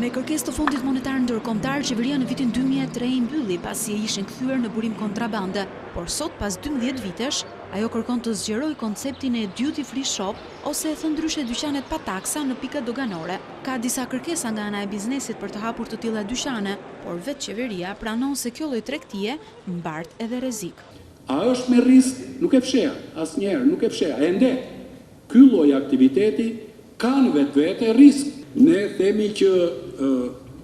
Me kërkesë të Fondit Monetar Ndërkombëtar, qeveria në vitin 2003 i mbylli pasi ishin kthyer në burim kontrabande, por sot pas 12 vitesh, ajo kërkon të zgjerojë konceptin e duty free shop ose e thënë ndryshe dyqanet pa taksa në pikat doganore. Ka disa kërkesa nga ana e biznesit për të hapur të tilla dyqane, por vetë qeveria pranon se kjo lloj tregtie mbart edhe rrezik. A është me risk? Nuk e fsheha, asnjëherë nuk e fsheha. Ende, ky lloj aktiviteti ka në vetvete risk. Ne themi që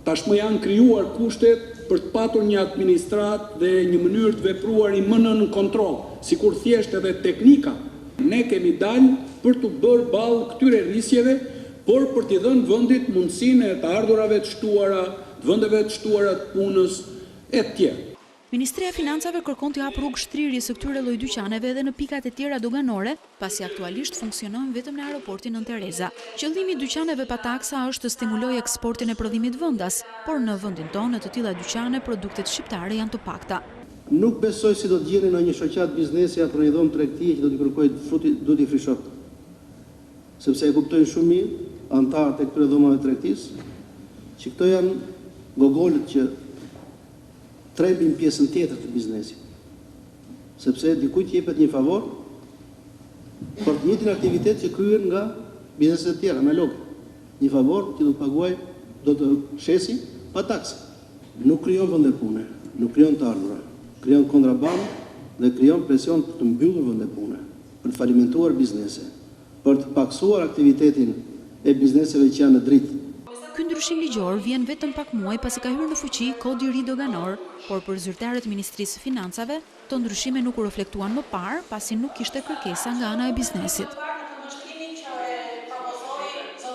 tashmë janë krijuar kushtet për të patur një administrat dhe një mënyrë të vepruari më nën kontroll, sikur thjesht edhe teknika. Ne kemi dalë për të bërë ballë këtyre rrisjeve, por për t'i dhënë vendit mundësinë e të ardhurave të shtuara, të vendeve të shtuara të punës e të tjerë. Ministria e Financave kërkon t'i hapë rrugë shtrirjes së këtyre lloj dyqaneve edhe në pikat e tjera doganore, pasi aktualisht funksionojnë vetëm në aeroportin Nën Tereza. Qëllimi i dyqaneve pa taksa është të stimulojë eksportin e prodhimit vendas, por në vendin tonë të tilla dyqane produktet shqiptare janë të pakta. Nuk besoj si do të gjeni në një shoqat biznesi apo në një dhomë tregtie që do të kërkojë duty free shop. Sepse e kuptojnë shumë mirë anëtarët e këtyre dhomave tregtisë që këto janë gogolët që trembin pjesën tjetër të biznesit. Sepse dikujt jepet një favor për të njëjtin aktivitet që kryen nga bizneset e tjera analoge. Një favor që do të paguaj, do të shesi pa taksa. Nuk krijon vende pune, nuk krijon të ardhura, krijon kontrabandë dhe krijon presion për të mbyllur vende pune, për të falimentuar biznese, për të paksuar aktivitetin e bizneseve që janë në dritë. Ky ndryshim ligjor vjen vetëm pak muaj pasi ka hyrë në fuqi Kodi i ri doganor, por për zyrtarët e Ministrisë së Financave, këto ndryshime nuk u reflektuan më parë pasi nuk kishte kërkesa nga ana e biznesit.